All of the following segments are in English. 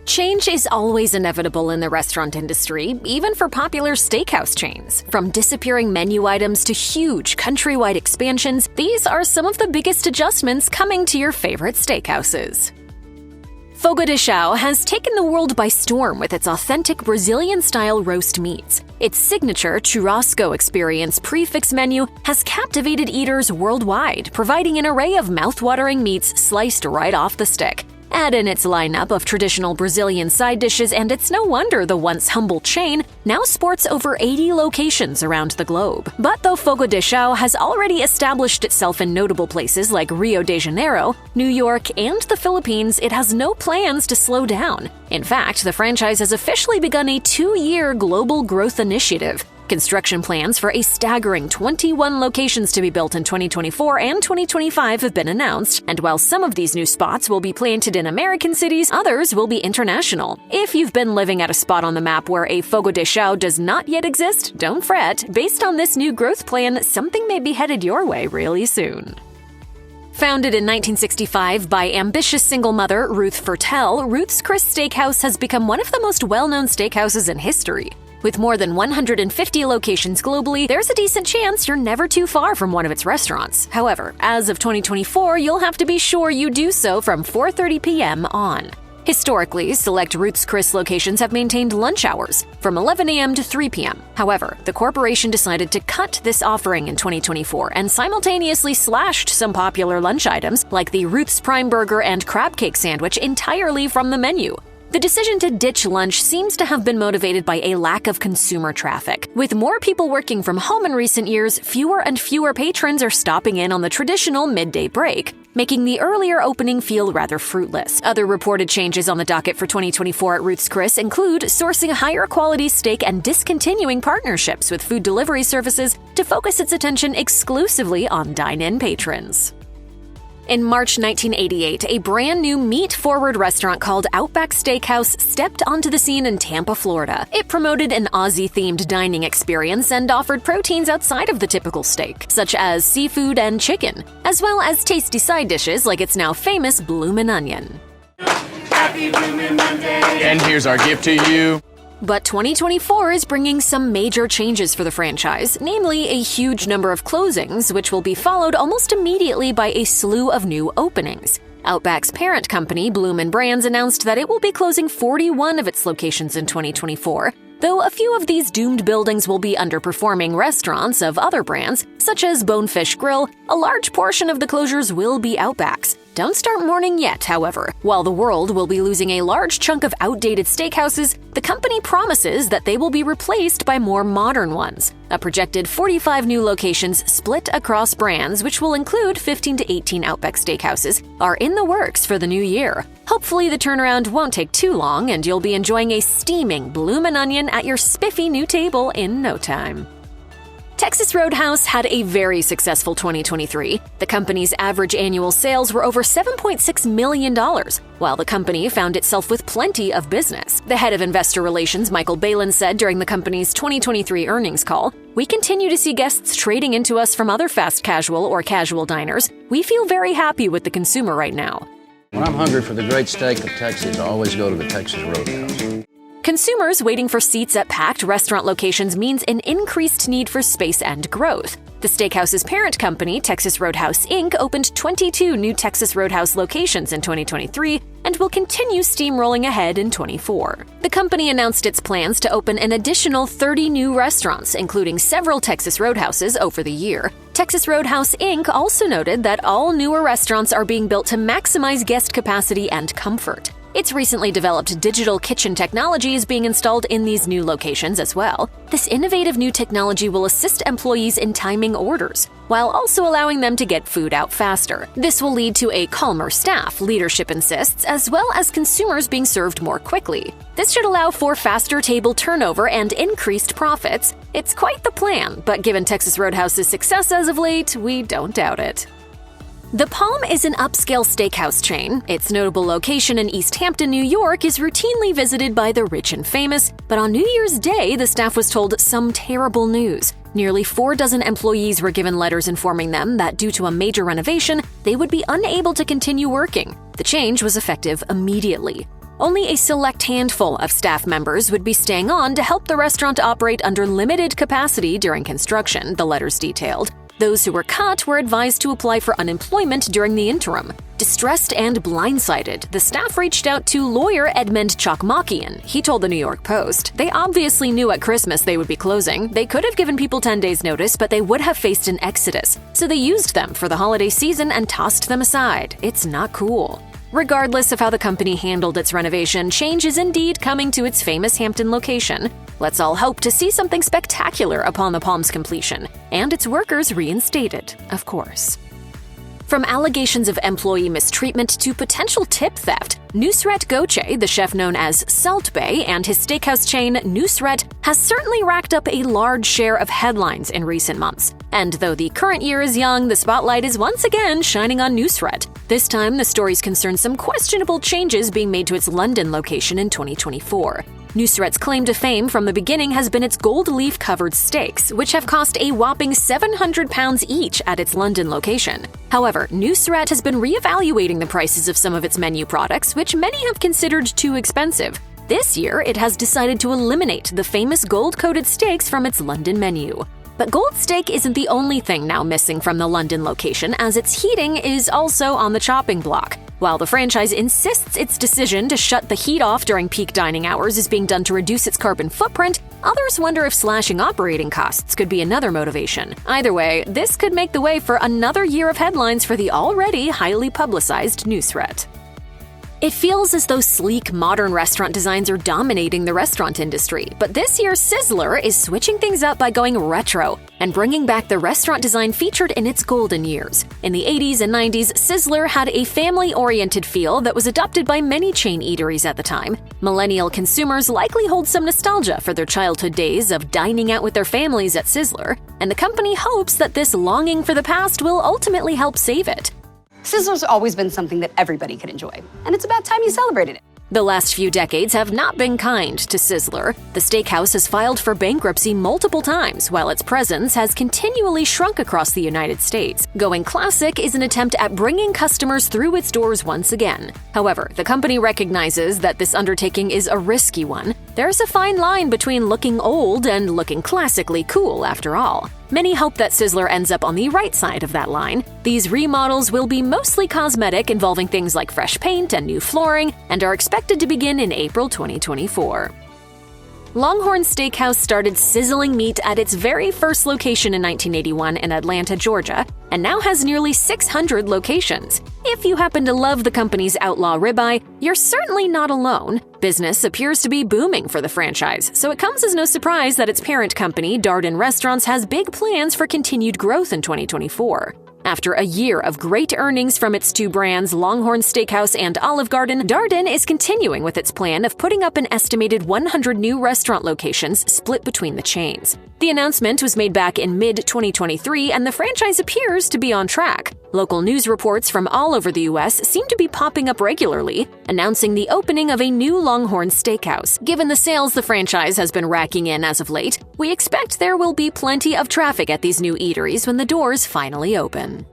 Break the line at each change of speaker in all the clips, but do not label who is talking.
Change is always inevitable in the restaurant industry, even for popular steakhouse chains. From disappearing menu items to huge countrywide expansions, these are some of the biggest adjustments coming to your favorite steakhouses. Fogo de Chão has taken the world by storm with its authentic Brazilian-style roast meats. Its signature churrasco experience prefix menu has captivated eaters worldwide, providing an array of mouth-watering meats sliced right off the stick. Add in its lineup of traditional Brazilian side dishes, and it's no wonder the once humble chain now sports over 80 locations around the globe. But though Fogo de Chão has already established itself in notable places like Rio de Janeiro, New York, and the Philippines, it has no plans to slow down. In fact, the franchise has officially begun a 2-year global growth initiative. Construction plans for a staggering 21 locations to be built in 2024 and 2025 have been announced, and while some of these new spots will be planted in American cities, others will be international. If you've been living at a spot on the map where a Fogo de Chão does not yet exist, don't fret. Based on this new growth plan, something may be headed your way really soon. Founded in 1965 by ambitious single mother Ruth, Ruth's Chris Steakhouse has become one of the most well-known steakhouses in history. With more than 150 locations globally, there's a decent chance you're never too far from one of its restaurants. However, as of 2024, you'll have to be sure you do so from 4:30 p.m. on. Historically, select Ruth's Chris locations have maintained lunch hours from 11 a.m. to 3 p.m. However, the corporation decided to cut this offering in 2024 and simultaneously slashed some popular lunch items like the Ruth's Prime Burger and Crab Cake Sandwich entirely from the menu. The decision to ditch lunch seems to have been motivated by a lack of consumer traffic. With more people working from home in recent years, fewer and fewer patrons are stopping in on the traditional midday break, making the earlier opening feel rather fruitless. Other reported changes on the docket for 2024 at Ruth's Chris include sourcing higher quality steak and discontinuing partnerships with food delivery services to focus its attention exclusively on dine-in patrons. In March 1988, a brand new meat-forward restaurant called Outback Steakhouse stepped onto the scene in Tampa, Florida. It promoted an Aussie-themed dining experience and offered proteins outside of the typical steak, such as seafood and chicken, as well as tasty side dishes like its now famous bloomin' onion.
Happy Bloomin' Monday!
And here's our gift to you.
But 2024 is bringing some major changes for the franchise, namely a huge number of closings, which will be followed almost immediately by a slew of new openings. Outback's parent company, Bloomin' Brands, announced that it will be closing 41 of its locations in 2024, though a few of these doomed buildings will be underperforming restaurants of other brands, such as Bonefish Grill. A large portion of the closures will be Outback's. Don't start mourning yet, however. While the world will be losing a large chunk of outdated steakhouses, the company promises that they will be replaced by more modern ones. A projected 45 new locations split across brands, which will include 15 to 18 Outback Steakhouses, are in the works for the new year. Hopefully the turnaround won't take too long and you'll be enjoying a steaming bloomin' onion at your spiffy new table in no time. Texas Roadhouse had a very successful 2023. The company's average annual sales were over $7.6 million, while the company found itself with plenty of business. The head of investor relations, Michael Balin, said during the company's 2023 earnings call, "We continue to see guests trading into us from other fast casual or casual diners. We feel very happy with the consumer right now."
When I'm hungry for the great steak of Texas, I always go to the Texas Roadhouse.
Consumers waiting for seats at packed restaurant locations means an increased need for space and growth. The steakhouse's parent company, Texas Roadhouse Inc., opened 22 new Texas Roadhouse locations in 2023 and will continue steamrolling ahead in 2024. The company announced its plans to open an additional 30 new restaurants, including several Texas Roadhouses, over the year. Texas Roadhouse Inc. also noted that all newer restaurants are being built to maximize guest capacity and comfort. Its recently developed digital kitchen technology is being installed in these new locations as well. This innovative new technology will assist employees in timing orders, while also allowing them to get food out faster. This will lead to a calmer staff, leadership insists, as well as consumers being served more quickly. This should allow for faster table turnover and increased profits. It's quite the plan, but given Texas Roadhouse's success as of late, we don't doubt it. The Palm is an upscale steakhouse chain. Its notable location in East Hampton, New York, is routinely visited by the rich and famous, but on New Year's Day, the staff was told some terrible news. Nearly 4 dozen employees were given letters informing them that due to a major renovation, they would be unable to continue working. The change was effective immediately. only a select handful of staff members would be staying on to help the restaurant operate under limited capacity during construction, the letters detailed. Those who were cut were advised to apply for unemployment during the interim. Distressed and blindsided, the staff reached out to lawyer Edmund Chokmakian. He told the New York Post, "They obviously knew at Christmas they would be closing. They could have given people 10 days notice, but they would have faced an exodus. So they used them for the holiday season and tossed them aside. It's not cool." Regardless of how the company handled its renovation, change is indeed coming to its famous Hampton location. Let's all hope to see something spectacular upon the Palm's completion, and its workers reinstated, of course. From allegations of employee mistreatment to potential tip theft, Nusr-Et Goche, the chef known as Salt Bae, and his steakhouse chain, Nusr-Et, has certainly racked up a large share of headlines in recent months. And though the current year is young, the spotlight is once again shining on Nusr-Et. This time, the stories concern some questionable changes being made to its London location in 2024. Nusr-Et's claim to fame from the beginning has been its gold leaf-covered steaks, which have cost a whopping £700 each at its London location. However, Nusr-Et has been re-evaluating the prices of some of its menu products, which many have considered too expensive. This year, it has decided to eliminate the famous gold-coated steaks from its London menu. But gold steak isn't the only thing now missing from the London location, as its heating is also on the chopping block. While the franchise insists its decision to shut the heat off during peak dining hours is being done to reduce its carbon footprint, others wonder if slashing operating costs could be another motivation. Either way, this could make the way for another year of headlines for the already highly publicized Nusr-Et. It feels as though sleek, modern restaurant designs are dominating the restaurant industry, but this year Sizzler is switching things up by going retro and bringing back the restaurant design featured in its golden years. In the 80s and 90s, Sizzler had a family-oriented feel that was adopted by many chain eateries at the time. Millennial consumers likely hold some nostalgia for their childhood days of dining out with their families at Sizzler, and the company hopes that this longing for the past will ultimately help save it.
Sizzler's always been something that everybody could enjoy, and it's about time you celebrated it.
The last few decades have not been kind to Sizzler. The steakhouse has filed for bankruptcy multiple times, while its presence has continually shrunk across the United States. Going classic is an attempt at bringing customers through its doors once again. However, the company recognizes that this undertaking is a risky one. There's a fine line between looking old and looking classically cool, after all. Many hope that Sizzler ends up on the right side of that line. These remodels will be mostly cosmetic, involving things like fresh paint and new flooring, and are expected to begin in April 2024. LongHorn Steakhouse started sizzling meat at its very first location in 1981 in Atlanta, Georgia, and now has nearly 600 locations. If you happen to love the company's outlaw ribeye, you're certainly not alone. Business appears to be booming for the franchise, so it comes as no surprise that its parent company, Darden Restaurants, has big plans for continued growth in 2024. After a year of great earnings from its two brands, LongHorn Steakhouse and Olive Garden, Darden is continuing with its plan of putting up an estimated 100 new restaurant locations split between the chains. The announcement was made back in mid-2023, and the franchise appears to be on track. Local news reports from all over the U.S. seem to be popping up regularly, announcing the opening of a new LongHorn Steakhouse. Given the sales the franchise has been racking in as of late, we expect there will be plenty of traffic at these new eateries when the doors finally open.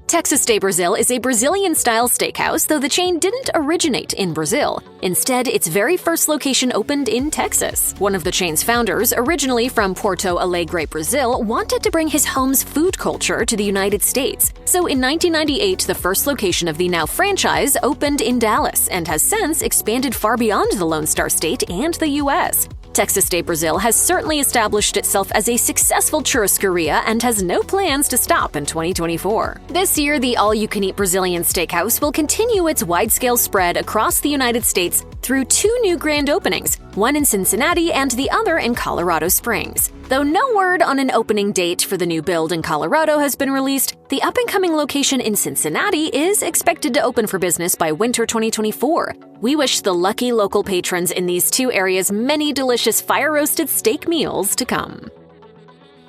Texas de Brazil is a Brazilian-style steakhouse, though the chain didn't originate in Brazil. Instead, its very first location opened in Texas. One of the chain's founders, originally from Porto Alegre, Brazil, wanted to bring his home's food culture to the United States. So in 1998, the first location of the now franchise opened in Dallas and has since expanded far beyond the Lone Star State and the U.S. Texas de Brazil has certainly established itself as a successful churrascaria and has no plans to stop in 2024. This year, the all-you-can-eat Brazilian steakhouse will continue its wide-scale spread across the United States through two new grand openings, one in Cincinnati and the other in Colorado Springs. Though no word on an opening date for the new build in Colorado has been released, the up-and-coming location in Cincinnati is expected to open for business by winter 2024. We wish the lucky local patrons in these two areas many delicious fire-roasted steak meals to come.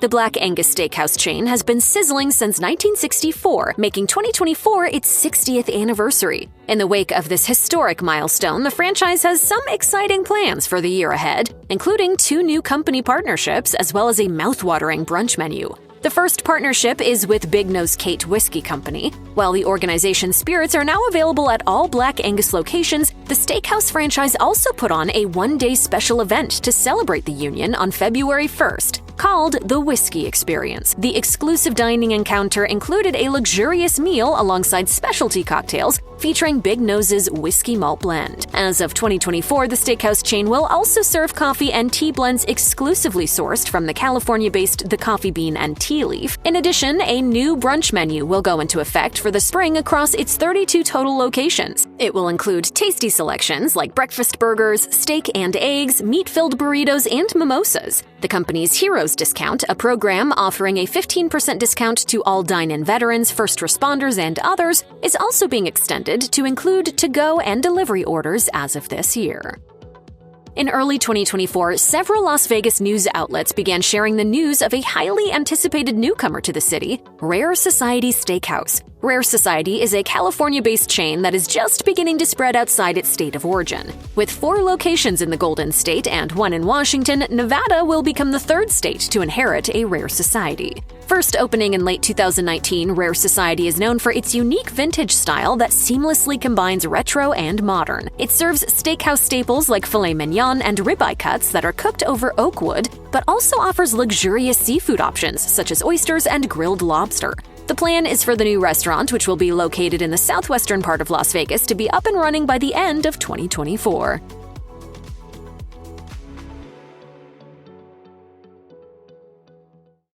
The Black Angus Steakhouse chain has been sizzling since 1964, making 2024 its 60th anniversary. In the wake of this historic milestone, the franchise has some exciting plans for the year ahead, including two new company partnerships as well as a mouth-watering brunch menu. The first partnership is with Big Nose Kate Whiskey Company. While the organization's spirits are now available at all Black Angus locations, the steakhouse franchise also put on a one-day special event to celebrate the union on February 1st. Called the Whiskey Experience. The exclusive dining encounter included a luxurious meal alongside specialty cocktails featuring Big Nose's whiskey malt blend. As of 2024, the steakhouse chain will also serve coffee and tea blends exclusively sourced from the California-based The Coffee Bean and Tea Leaf. In addition, a new brunch menu will go into effect for the spring across its 32 total locations. It will include tasty selections like breakfast burgers, steak and eggs, meat-filled burritos, and mimosas. The company's Heroes Discount, a program offering a 15% discount to all dine-in veterans, first responders, and others, is also being extended to include to-go and delivery orders as of this year. In early 2024, several Las Vegas news outlets began sharing the news of a highly anticipated newcomer to the city, Rare Society Steakhouse. Rare Society is a California-based chain that is just beginning to spread outside its state of origin. With 4 locations in the Golden State and 1 in Washington, Nevada will become the 3rd state to inherit a Rare Society. First opening in late 2019, Rare Society is known for its unique vintage style that seamlessly combines retro and modern. It serves steakhouse staples like filet mignon and ribeye cuts that are cooked over oak wood, but also offers luxurious seafood options such as oysters and grilled lobster. The plan is for the new restaurant, which will be located in the southwestern part of Las Vegas, to be up and running by the end of 2024.